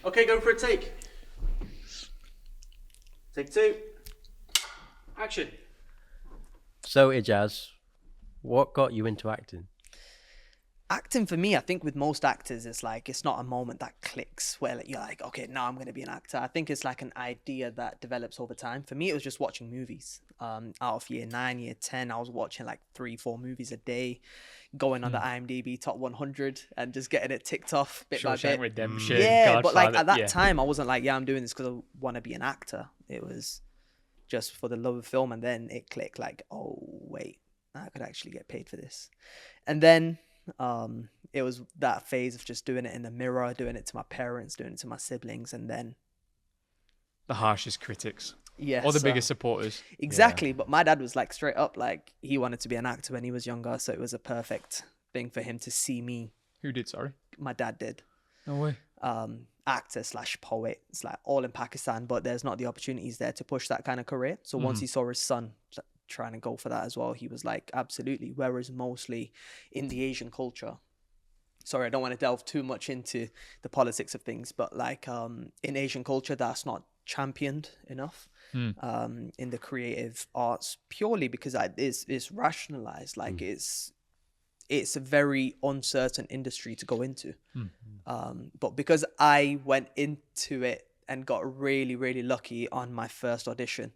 Okay, go for a take. Take two. Action. So, Ijaz, what got you into acting? Acting for me, I think with most actors, it's like, it's not a moment that clicks where you're like, okay, now I'm going to be an actor. I think it's like an idea that develops over time. For me, it was just watching movies. Out of year 9, year 10, I was watching like 3-4 movies a day, going on the IMDb top 100 and just getting it ticked off bit by bit. Redemption, Yeah, but like Godfather, at that time, I wasn't like, yeah, I'm doing this because I want to be an actor. It was just for the love of film. And then it clicked like, oh, wait, I could actually get paid for this. And then it was that phase of just doing it in the mirror, doing it to my parents, doing it to my siblings, and then the harshest critics. yeah, Or the biggest supporters. Exactly. But my dad was like straight up, like he wanted to be an actor when he was younger, so it was a perfect thing for him to see me. Who did, sorry? My dad did. No way. Actor / poet. It's like all in Pakistan, but there's not the opportunities there to push that kind of career. So once he saw his son trying to go for that as well, he was like, absolutely. Whereas mostly in the Asian culture, sorry, I don't want to delve too much into the politics of things, but like in Asian culture, that's not championed enough in the creative arts, purely because it's rationalized. Like it's a very uncertain industry to go into. But because I went into it and got really, really lucky on my first audition,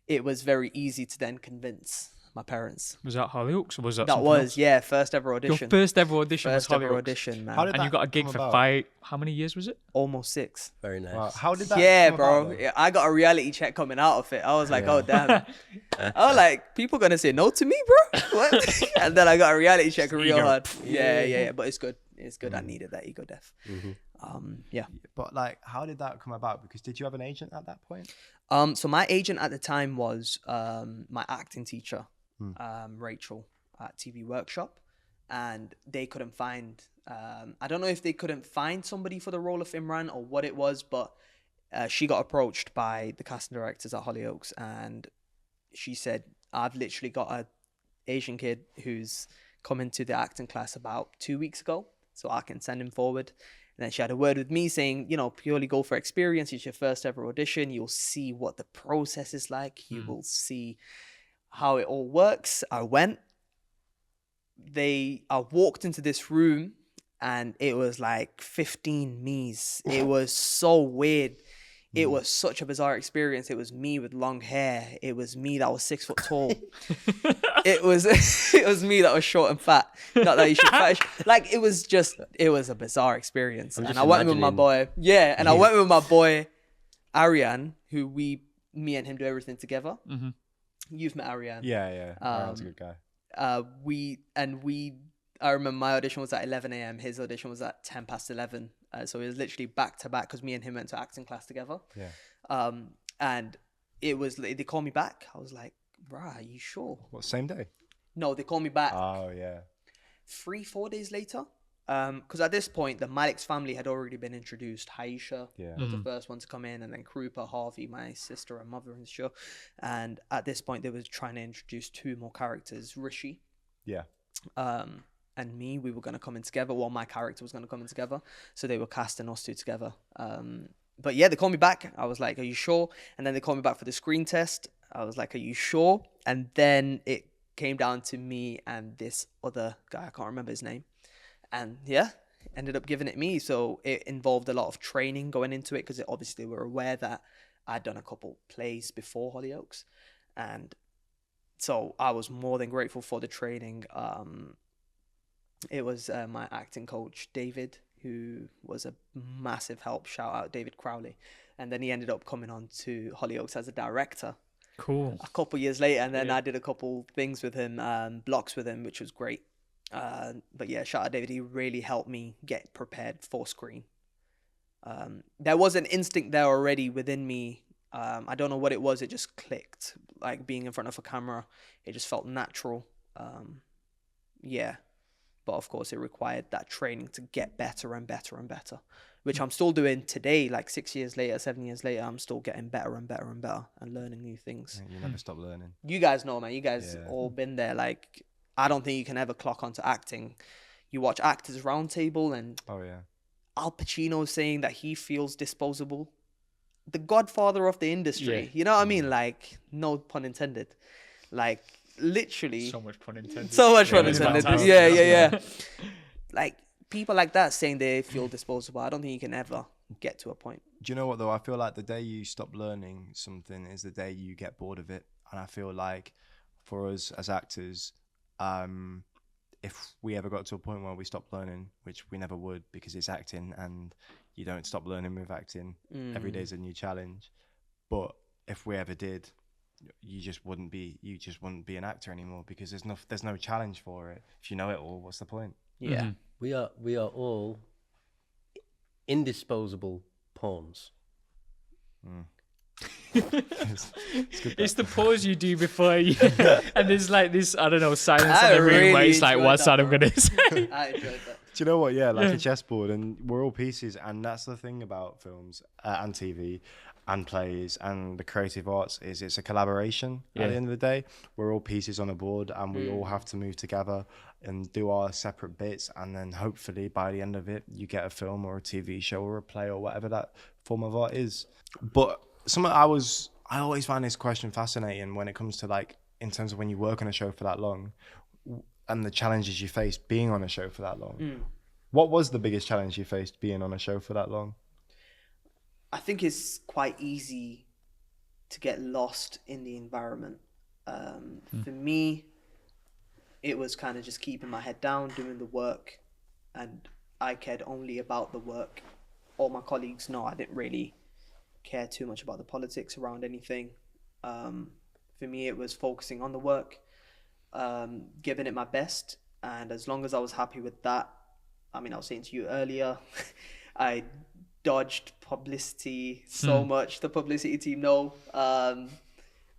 it was very easy to then convince my parents. Was that Hollyoaks or was that That something was, else? yeah, first ever Your audition. first ever audition First was ever Hollyoaks. audition, man. How did And you got a gig come for about? how many years was it? Almost 6. Very nice. Wow. How did that Yeah, come bro. about, though? Yeah, I got a reality check coming out of it. I was like, Yeah. oh, damn. I was like, people gonna say no to me, bro? What? And then I got a reality check real Ego. hard. Yeah. But it's good. It's good. I needed that ego death. Yeah. But like, how did that come about? Because did you have an agent at that point? So my agent at the time was my acting teacher, Rachel, at TV Workshop, and they couldn't find. I don't know if they couldn't find somebody for the role of Imran or what it was, but she got approached by the casting directors at Hollyoaks, and she said, "I've literally got a Asian kid who's come into the acting class about 2 weeks ago, so I can send him forward." And then she had a word with me saying, purely go for experience. It's your first ever audition. You'll see what the process is like. You will see how it all works. I went. I walked into this room and it was like 15 me's. It was so weird. It was such a bizarre experience. It was me with long hair. It was me that was 6 foot tall. It was me that was short and fat. Not that you should fat. Like it was a bizarre experience. And I went with my boy. Yeah, and I went with my boy Ariane, who me and him do everything together. You've met Ariane. Yeah. Aaron's a good guy. I remember my audition was at 11 a.m. His audition was at 10 past 11. So it was literally back to back because me and him went to acting class together. Yeah. And it was, they called me back. I was like, "Bruh, are you sure?" What, same day? No, they called me back Oh, yeah. 3-4 days later. Because at this point, the Malik's family had already been introduced. Haisha was the first one to come in, and then Krupa, Harvey, my sister and mother in the show. And at this point, they were trying to introduce 2 more characters, Rishi. Yeah. And me, we were going to come in together. Well, my character was going to come in together. So they were casting us 2 together. But yeah, they called me back. I was like, "Are you sure?" And then they called me back for the screen test. I was like, "Are you sure?" And then it came down to me and this other guy. I can't remember his name. And yeah, ended up giving it me. So it involved a lot of training going into it because obviously they were aware that I'd done a couple plays before Hollyoaks. And so I was more than grateful for the training. It was my acting coach, David, who was a massive help. Shout out David Crowley. And then he ended up coming on to Hollyoaks as a director. Cool. A couple years later. And then I did a couple things with him, blocks with him, which was great. But yeah, shout out David. He really helped me get prepared for screen. There was an instinct there already within me. I don't know what it was. It just clicked. Like being in front of a camera, it just felt natural. Yeah. But of course, it required that training to get better and better and better, which I'm still doing today. Like 6 years later, 7 years later, I'm still getting better and better and better and learning new things. You never stop learning. You guys know, man. You guys all been there. Like, I don't think you can ever clock onto acting. You watch Actors Roundtable and Oh, yeah. Al Pacino saying that he feels disposable. The godfather of the industry. Yeah. You know what I mean? Like, no pun intended. Like, literally. So much pun intended. So much fun it's intended. fantastic. Yeah. Like, people like that saying they feel disposable, I don't think you can ever get to a point. Do you know what though? I feel like the day you stop learning something is the day you get bored of it. And I feel like for us as actors, if we ever got to a point where we stopped learning, which we never would because it's acting and you don't stop learning with acting. Every day is a new challenge. But if we ever did, you just wouldn't be an actor anymore because there's no challenge for it. If you know it all, what's the point? Yeah. We are all indisposable pawns. It's the pause you do before you, and there's like this, I don't know, silence I in the room where really it's like, enjoyed what's that, Adam bro. gonna say? I enjoyed that. Do you know what? Yeah, like a chessboard, and we're all pieces, and that's the thing about films and TV and plays and the creative arts is it's a collaboration. At the end of the day, we're all pieces on a board, and we all have to move together and do our separate bits, and then hopefully by the end of it, you get a film or a TV show or a play or whatever that form of art is. But I always find this question fascinating when it comes to like in terms of when you work on a show for that long and the challenges you face being on a show for that long. What was the biggest challenge you faced being on a show for that long? I think it's quite easy to get lost in the environment. For me, it was kind of just keeping my head down, doing the work, and I cared only about the work. All my colleagues know I didn't really care too much about the politics around anything. For me, it was focusing on the work, giving it my best, and as long as I was happy with that, I mean, I was saying to you earlier, I dodged publicity so much. The publicity team know.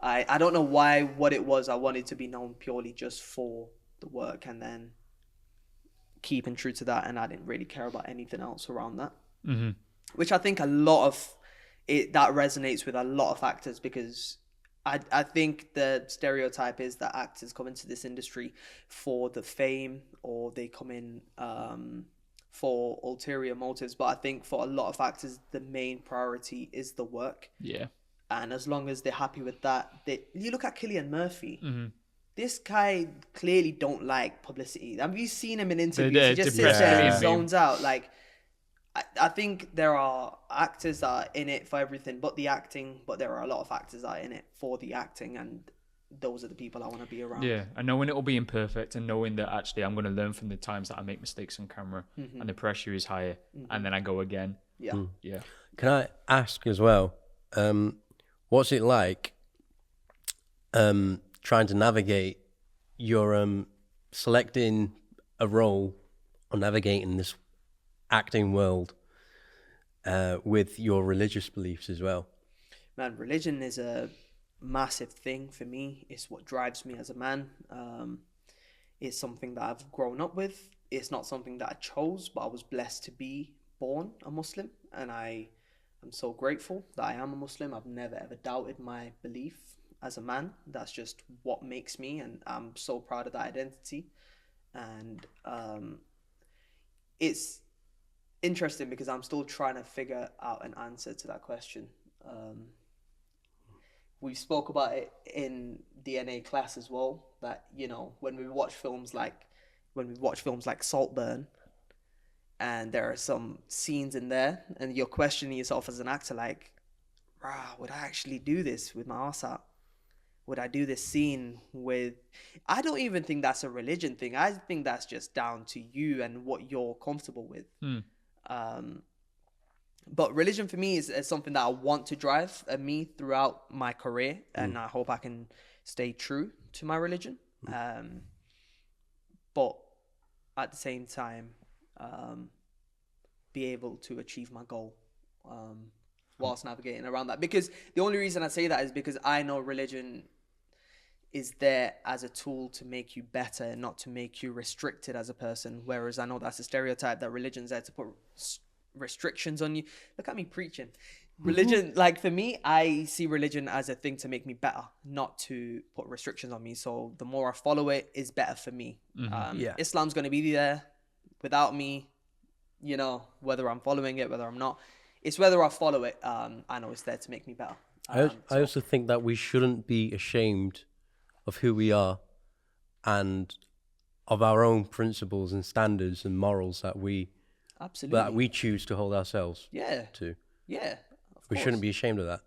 I don't know what it was. I wanted to be known purely just for the work, and then keeping true to that, and I didn't really care about anything else around that. Which I think a lot of it that resonates with a lot of actors, because I think the stereotype is that actors come into this industry for the fame, or they come in for ulterior motives. But I think for a lot of actors, the main priority is the work. Yeah. And as long as they're happy with that, you look at Cillian Murphy. This guy clearly don't like publicity. Have you seen him in interviews? He just sits there and zones out. Like, I think there are actors that are in it for everything but the acting, but there are a lot of actors that are in it for the acting, and those are the people I want to be around. Yeah, and knowing it will be imperfect, and knowing that actually I'm going to learn from the times that I make mistakes on camera, and the pressure is higher, and then I go again. Yeah. Yeah. Can I ask as well, what's it like trying to navigate your selecting a role or navigating this acting world with your religious beliefs as well? Man, religion is a massive thing for me. It's what drives me as a man. It's something that I've grown up with. It's not something that I chose, but I was blessed to be born a Muslim, and I am so grateful that I am a Muslim. I've never ever doubted my belief as a man. That's just what makes me, and I'm so proud of that identity. And it's interesting because I'm still trying to figure out an answer to that question. We spoke about it in DNA class as well, that, you know, when we watch films like Saltburn, and there are some scenes in there, and you're questioning yourself as an actor, like, would I actually do this with my arse out? Would I do this scene with... I don't even think that's a religion thing. I think that's just down to you and what you're comfortable with. But religion for me is something that I want to drive me throughout my career, and I hope I can stay true to my religion. But at the same time, be able to achieve my goal whilst navigating around that. Because the only reason I say that is because I know religion is there as a tool to make you better and not to make you restricted as a person. Whereas I know that's a stereotype, that religion's there to put restrictions on you. Look at me preaching. Religion, like for me, I see religion as a thing to make me better, not to put restrictions on me. So the more I follow it is better for me. Islam's going to be there without me. you know, whether I'm following it, whether I'm not. It's whether I follow it. I know it's there to make me better. I also think that we shouldn't be ashamed of who we are and of our own principles and standards and morals that we choose to hold ourselves to. Yeah. We shouldn't be ashamed of that.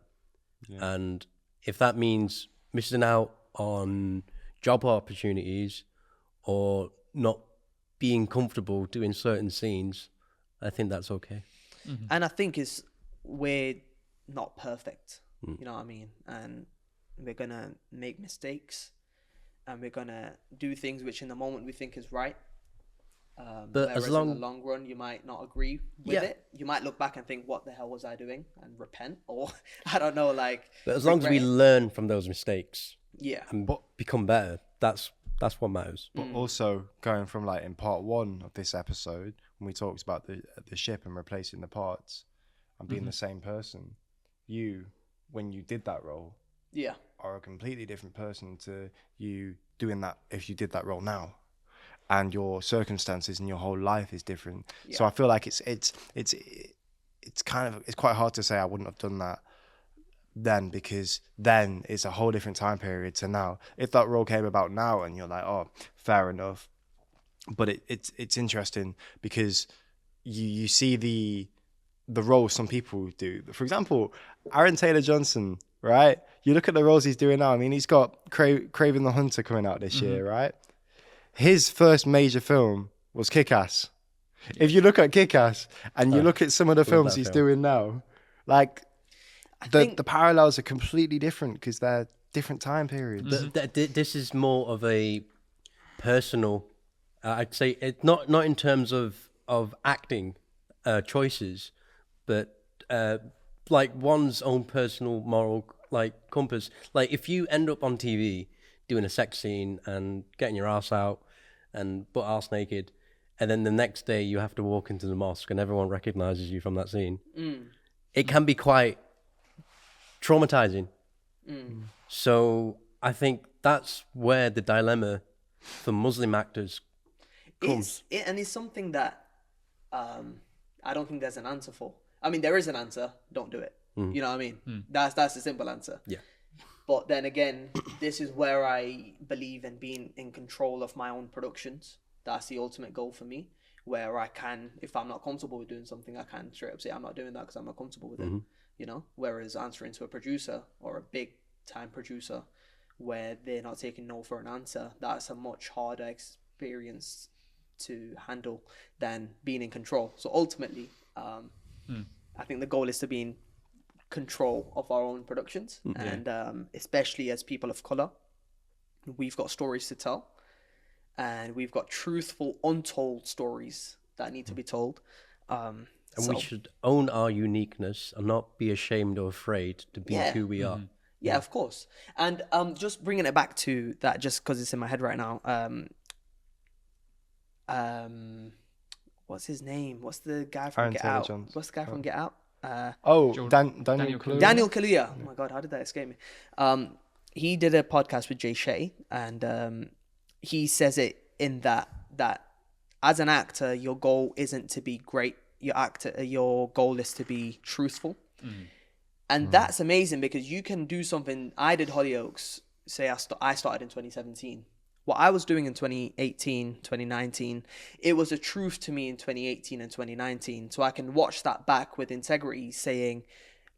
Yeah. And if that means missing out on job opportunities or not being comfortable doing certain scenes, I think that's okay. Mm-hmm. And I think we're not perfect, you know what I mean? And we're going to make mistakes and we're going to do things which in the moment we think is right. But in the long run, you might not agree with it. You might look back and think, what the hell was I doing? And repent, or I don't know, like... But as long as we learn from those mistakes and but become better, that's what matters. But also, going from like in part 1 of this episode, when we talked about the ship and replacing the parts and being the same person, when you did that role, are a completely different person to you doing that if you did that role now. And your circumstances and your whole life is different. Yeah. So I feel like it's quite hard to say I wouldn't have done that then, because then it's a whole different time period to now. If that role came about now and you're like, oh, fair enough. But it's interesting because you see the roles some people do. For example, Aaron Taylor-Johnson, right? You look at the roles he's doing now. I mean, he's got Kraven the Hunter coming out this year, right? His first major film was Kick-Ass. If you look at Kick-Ass and you look at some of the films he's doing now, like the parallels are completely different because they're different time periods. This is more of a personal, I'd say, it not in terms of acting choices, but like one's own personal moral like compass. Like if you end up on TV doing a sex scene and getting your ass out and butt arse naked, and then the next day you have to walk into the mosque and everyone recognizes you from that scene, it can be quite traumatizing. So I think that's where the dilemma for Muslim actors comes. And it's something that I don't think there's an answer for. I mean, there is an answer. Don't do it. You know what I mean? That's the simple answer. Yeah. But then again, this is where I believe in being in control of my own productions. That's the ultimate goal for me, where I can, if I'm not comfortable with doing something, I can straight up say, I'm not doing that because I'm not comfortable with it, you know? Whereas answering to a producer or a big time producer where they're not taking no for an answer, that's a much harder experience to handle than being in control. So ultimately, I think the goal is to be in control of our own productions, and especially as people of color, we've got stories to tell, and we've got truthful, untold stories that need to be told. And we should own our uniqueness and not be ashamed or afraid to be who we are. Yeah, of course. And just bringing it back to that, just because it's in my head right now. What's his name? What's the guy from Get Out? What's the guy from Get Out? Daniel Kaluuya. Daniel Kaluuya. Oh my God, how did that escape me? He did a podcast with Jay Shetty, and he says it in that as an actor, your goal isn't to be great. Your goal is to be truthful. And that's amazing because you can do something. I did Hollyoaks. Say I started in 2017. What I was doing in 2018, 2019, it was a truth to me in 2018 and 2019. So I can watch that back with integrity saying,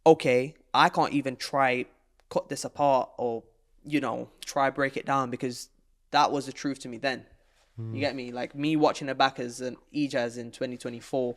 okay, I can't even try cut this apart or, you know, try break it down because that was the truth to me then. You get me? Like me watching it back as an Ijaz in 2024,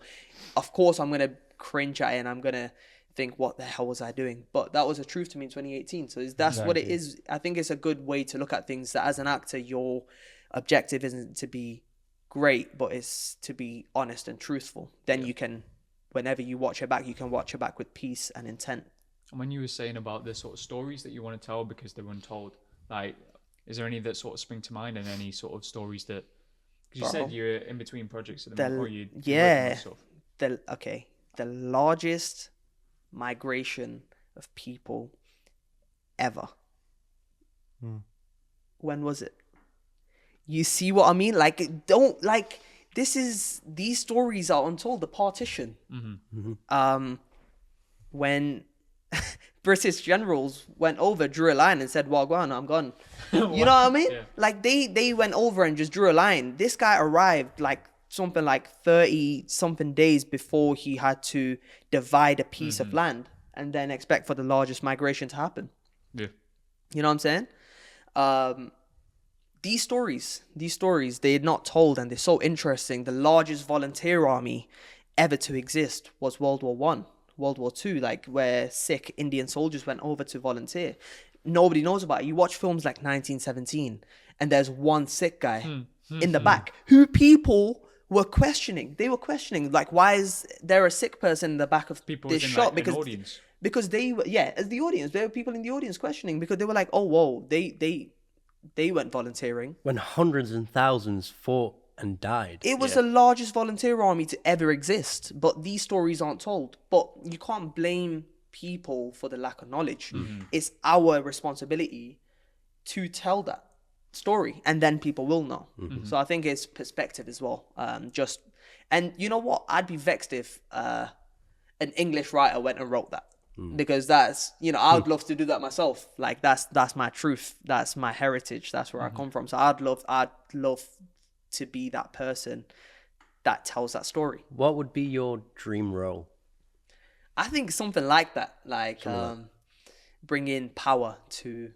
of course I'm going to cringe at it and I'm going to think, what the hell was I doing? But that was a truth to me in 2018. So that's what it is. I think it's a good way to look at things, that as an actor, your objective isn't to be great, but it's to be honest and truthful. Then you can, whenever you watch it back, you can watch it back with peace and intent. And when you were saying about the sort of stories that you want to tell because they're untold, like, is there any that sort of spring to mind, and any sort of stories that, because you said you're in between projects at the moment, or you the largest migration of people ever. When was it? You see what I mean? Like, don't, like, these stories are untold. The partition, when British generals went over, drew a line, and said, "Wagwan, I'm gone." You know what I mean? Yeah. Like they went over and just drew a line. This guy arrived like something like 30 something days before he had to divide a piece of land, and then expect for the largest migration to happen. Yeah. You know what I'm saying? These stories, they're not told, and they're so interesting. The largest volunteer army ever to exist was World War One, World War Two, like where sick Indian soldiers went over to volunteer. Nobody knows about it. You watch films like 1917, and there's one sick guy in the back who people were questioning. They were questioning, like, why is there a sick person in the back of People this in, shot? like, an audience. Because they were, as the audience, there were people in the audience questioning, because they were like, oh, whoa, they went volunteering. When hundreds and thousands fought and died. It was the largest volunteer army to ever exist, but these stories aren't told. But you can't blame people for the lack of knowledge. It's our responsibility to tell that story, and then people will know. So I think it's perspective as well. And you know what? I'd be vexed if an English writer went and wrote that. Because that's, I would love to do that myself. Like that's my truth. That's my heritage. That's where I come from. So I'd love to be that person that tells that story. What would be your dream role? I think something like that, like bring in power to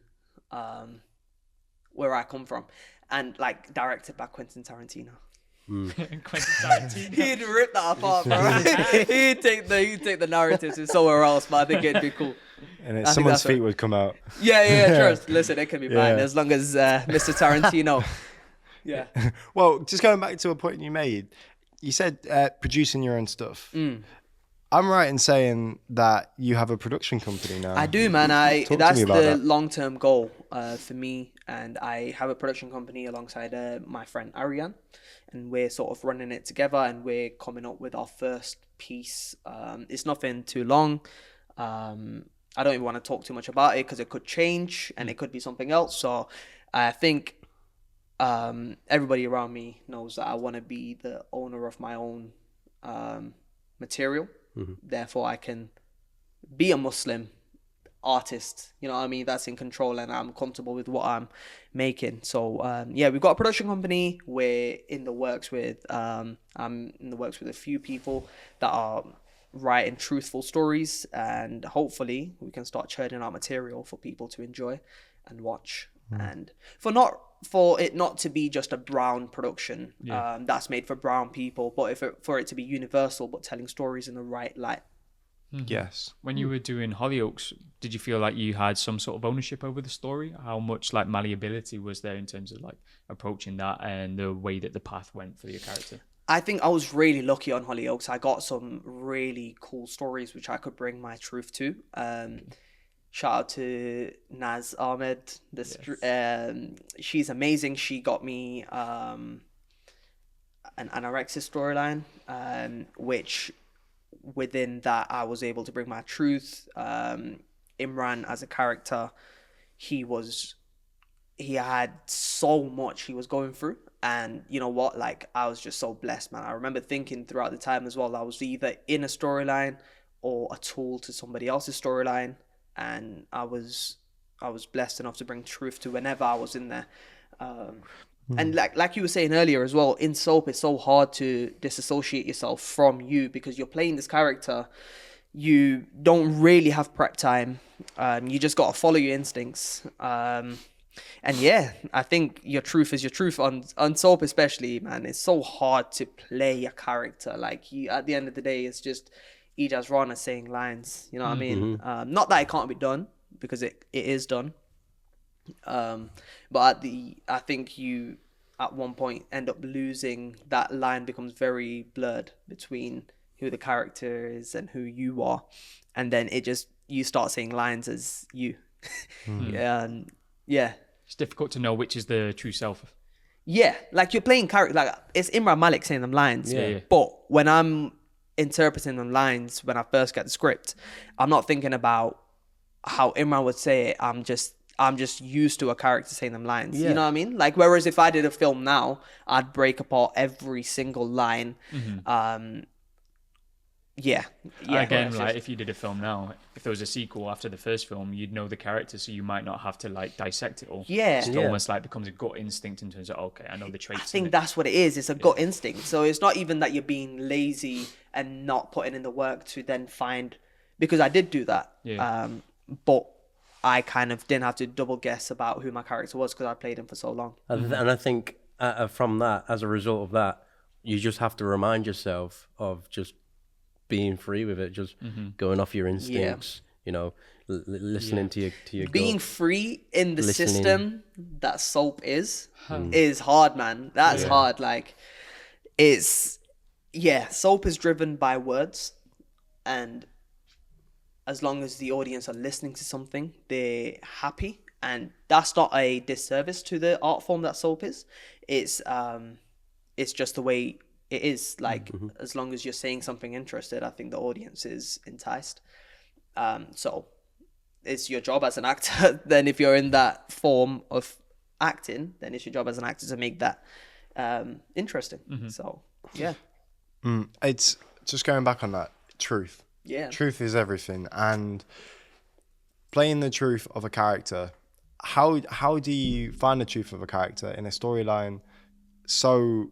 where I come from, and like directed by Quentin Tarantino. Quentin Tarantino. He'd rip that apart, bro. he'd take the narratives and somewhere else, but I think it'd be cool. And someone's feet would come out. Yeah, trust. Listen, it can be fine as long as Mr. Tarantino. Yeah. Well, just going back to a point you made, you said producing your own stuff. I'm right in saying that you have a production company now. I do, man. That's the long-term goal for me, and I have a production company alongside my friend Ariane, and we're sort of running it together, and we're coming up with our first piece. It's nothing too long. I don't even want to talk too much about it because it could change and it could be something else. So I think everybody around me knows that I want to be the owner of my own material. Therefore, I can be a Muslim artist, you know what I mean, that's in control, and I'm comfortable with what I'm making. So we've got a production company. We're in the works with I'm in the works with a few people that are writing truthful stories, and hopefully we can start churning out material for people to enjoy and watch, and for it not to be just a brown production that's made for brown people, but for it to be universal, but telling stories in the right light. Yes. When you were doing Hollyoaks, did you feel like you had some sort of ownership over the story? How much like malleability was there in terms of like approaching that and the way that the path went for your character? I think I was really lucky on Hollyoaks. I got some really cool stories which I could bring my truth to. Shout out to Naz Ahmed. She's amazing. She got me an anorexia storyline, which within that I was able to bring my truth. Imran as a character, he had so much he was going through, and you know what, like I was just so blessed, man. I remember thinking throughout the time as well, I was either in a storyline or a tool to somebody else's storyline, and I was blessed enough to bring truth to whenever I was in there. And like you were saying earlier as well, in soap it's so hard to disassociate yourself from you, because you're playing this character. You don't really have prep time. You just got to follow your instincts. And yeah, I think your truth is your truth on soap, especially, man. It's so hard to play a character. Like at the end of the day, it's just Ijaz Rana saying lines. You know what I mean? Not that it can't be done, because it is done. But I think you at one point end up losing that line, becomes very blurred between who the character is and who you are, and then you start saying lines as you. It's difficult to know which is the true self. Yeah, like you're playing character, like it's Imran Malik saying them lines. Yeah. But when I'm interpreting them lines, when I first get the script, I'm not thinking about how Imran would say it. I'm just I'm just used to a character saying them lines. Yeah. You know what I mean? Like, whereas if I did a film now, I'd break apart every single line. Yeah. Again, like if you did a film now, if there was a sequel after the first film, you'd know the character, so you might not have to like dissect it all. Yeah. It almost like becomes a gut instinct in terms of, okay, I know the traits. I think that's what it is. It's a gut instinct. So it's not even that you're being lazy and not putting in the work to then find, because I did do that. Yeah. But I kind of didn't have to double guess about who my character was because I played him for so long. And I think from that, as a result of that, you just have to remind yourself of just being free with it, just going off your instincts, you know, listening to your being gut. free in the Listening. system that soap is hard, man. That's hard. Like, soap is driven by words, and as long as the audience are listening to something, they're happy, and that's not a disservice to the art form that soap is. It's just the way it is. Like, as long as you're saying something interested, I think the audience is enticed. So it's your job as an actor. Then if you're in that form of acting, then it's your job as an actor to make that interesting. So yeah. It's just going back on that, truth. Yeah. Truth is everything, and playing the truth of a character. How do you find the truth of a character in a storyline so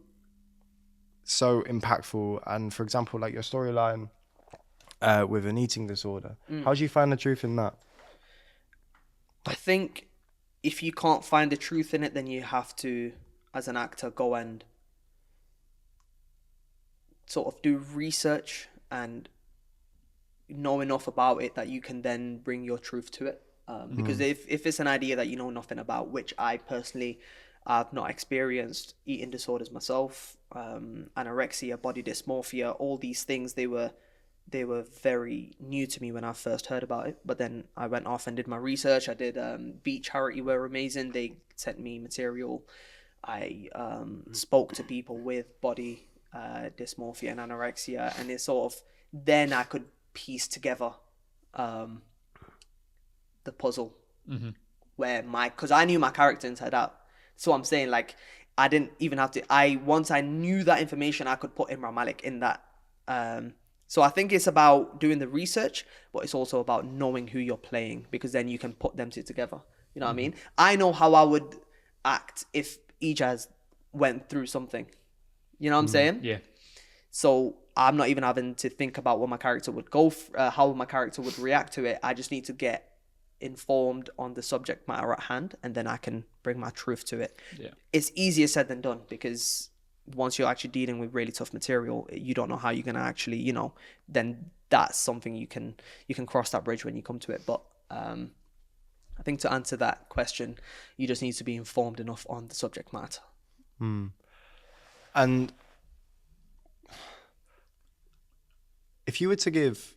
impactful? And for example, like your storyline with an eating disorder, how do you find the truth in that? I think if you can't find the truth in it, then you have to, as an actor, go and sort of do research and know enough about it that you can then bring your truth to it. Because if it's an idea that you know nothing about, which I personally have not experienced eating disorders myself, anorexia, body dysmorphia, all these things, they were very new to me when I first heard about it. But then I went off and did my research. I did Beat Charity were amazing. They sent me material. I spoke to people with body dysmorphia and anorexia, and it sort of, then I could piece together the puzzle where because I knew my character inside out. So I'm saying, like, I didn't even have to, once I knew that information, I could put Imran Malik in that. So I think it's about doing the research, but it's also about knowing who you're playing, because then you can put them two together. You know what I mean? I know how I would act if Ijaz went through something. You know what I'm saying? Yeah. So I'm not even having to think about what my character would how my character would react to it. I just need to get informed on the subject matter at hand, and then I can bring my truth to it. Yeah. It's easier said than done, because once you're actually dealing with really tough material, you don't know how you're going to actually, you know, then that's something you can cross that bridge when you come to it. But I think to answer that question, you just need to be informed enough on the subject matter. And if you were to give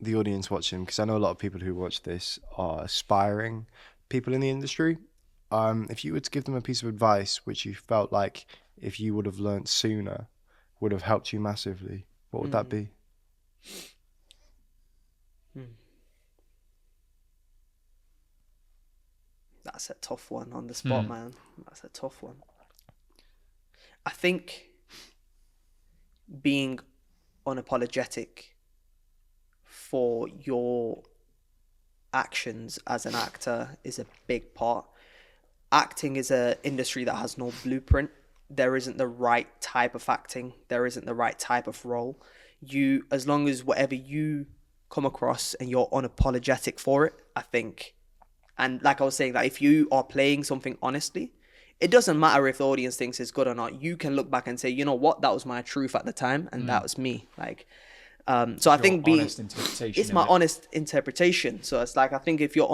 the audience watching, because I know a lot of people who watch this are aspiring people in the industry, if you were to give them a piece of advice which you felt like if you would have learnt sooner would have helped you massively, what would that be? That's a tough one on the spot, man. That's a tough one. I think being unapologetic for your actions as an actor is a big part. Acting is an industry that has no blueprint. There isn't the right type of acting. There isn't the right type of role. As long as whatever you come across and you're unapologetic for it, I think, and like I was saying, that if you are playing something honestly, it doesn't matter if the audience thinks it's good or not. You can look back and say, you know what, that was my truth at the time, and that was me. Like, so I think it's my honest interpretation. So it's like, I think if you're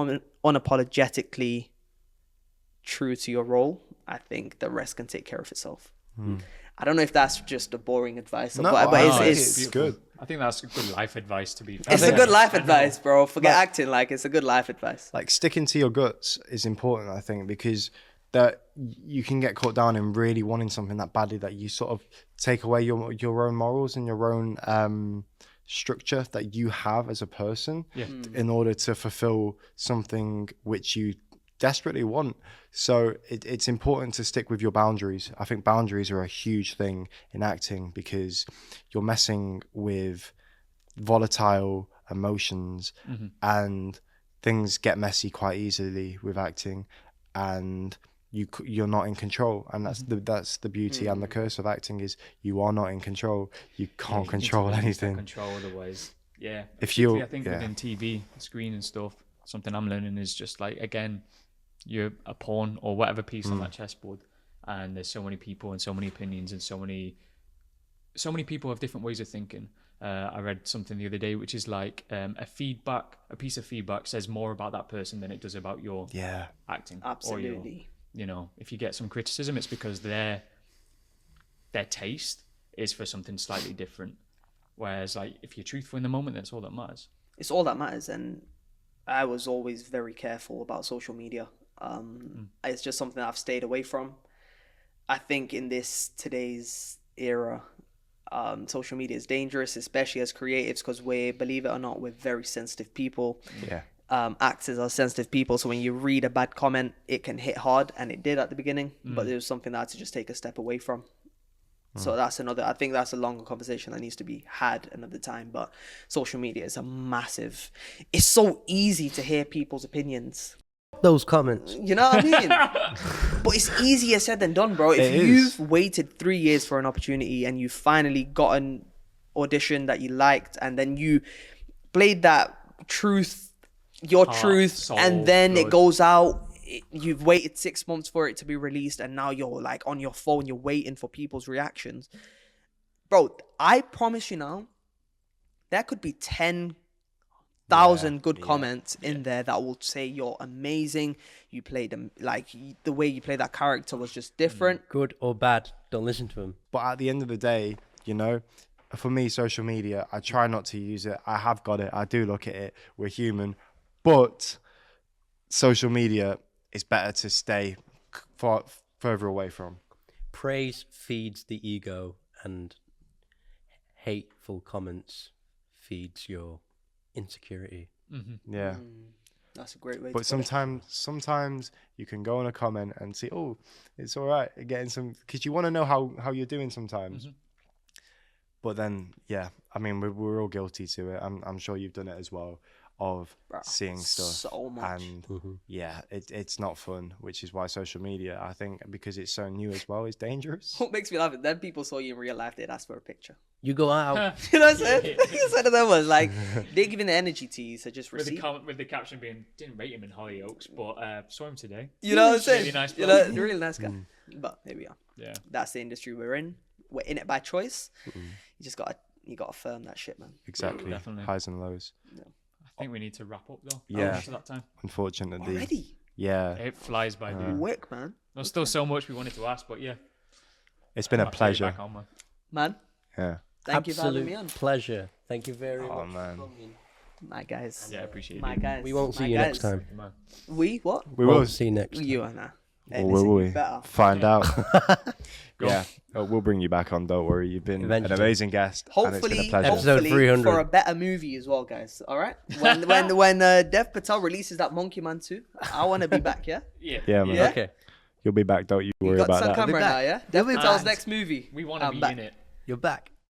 unapologetically true to your role, I think the rest can take care of itself. I don't know if that's just a boring advice or what, but it's good. I think that's good life advice, to be fair. It's a good life advice, bro. Forget acting. Like, it's a good life advice. Like, sticking to your guts is important, I think, because that you can get caught down in really wanting something that badly that you sort of take away your own morals and your own structure that you have as a person in order to fulfill something which you desperately want. So it's important to stick with your boundaries. I think boundaries are a huge thing in acting because you're messing with volatile emotions and things get messy quite easily with acting, and you're not in control, and that's the beauty and the curse of acting is you are not in control. You can't control anything. Control otherwise. Yeah. If you, I think within TV, screen and stuff, something I'm learning is just like, again, you're a pawn or whatever piece on that chessboard, and there's so many people and so many opinions and so many people have different ways of thinking. I read something the other day which is like a piece of feedback says more about that person than it does about your acting. Absolutely. Or your, if you get some criticism, it's because their taste is for something slightly different. Whereas like if you're truthful in the moment, that's all that matters. It's all that matters. And I was always very careful about social media. It's just something that I've stayed away from. I think in today's era, social media is dangerous, especially as creatives, because believe it or not, we're very sensitive people. Yeah. Actors are sensitive people, so when you read a bad comment, it can hit hard, and it did at the beginning. But it was something that I had to just take a step away from. So I think that's a longer conversation that needs to be had another time. But social media is it's so easy to hear people's opinions. Those comments. You know what I mean? But it's easier said than done, bro. If you've waited 3 years for an opportunity and you finally got an audition that you liked, and then you played that truth, and then it goes out. You've waited 6 months for it to be released, and now you're like on your phone, you're waiting for people's reactions. Bro, I promise you now, there could be 10,000 good comments in there that will say you're amazing. You played them, like the way you play that character was just different. Good or bad, don't listen to them. But at the end of the day, for me, social media, I try not to use it. I have got it. I do look at it. We're human. But social media is better to stay further away from. Praise feeds the ego, and hateful comments feeds your insecurity. Yeah. That's a great way but to put it. sometimes you can go on a comment and see, oh, it's all right, getting some, because you want to know how you're doing sometimes. But then, I mean, we're all guilty to it. I'm sure you've done it as well, of seeing stuff. So much. And it's not fun, which is why social media, I think, because it's so new as well, is dangerous. What makes me laugh is then people saw you in real life, they'd ask for a picture. You go out. You know what I'm saying? Instead of them was like, they're giving the energy to you, so just receive. With the caption being, didn't rate him in Hollyoaks, but saw him today. You know what I'm saying? Really nice a really nice guy. But here we are. Yeah. That's the industry we're in. We're in it by choice. You just gotta firm that shit, man. Exactly. Definitely. Highs and lows. I think we need to wrap up though. Yeah. To that time. Unfortunately. Already? Yeah. It flies by, dude. Quick, man. There's still so much we wanted to ask, but It's been a pleasure. Back on, man. Man, Yeah. thank you for having me on. Pleasure. Thank you very much. Oh, man. My guys. Yeah, I appreciate it. My guys. We won't see My you next guys. time. Man. We what? We Won't will see you next time. You and I. Hey, Or listen, will you we? better. Find out? Go Yeah. Oh, we'll bring you back on, don't worry. You've been an Eventually. amazing guest. and it's been a Hopefully, pleasure. Episode 300. for a better movie as well, guys. All right. When Dev Patel releases that Monkey Man 2, I want to be back. Yeah. Yeah. Yeah, man. Yeah? Okay. You'll be back, don't you You worry got about some that. camera now, yeah. Dev Patel's And next movie. We want to I'm be back. in it. You're back.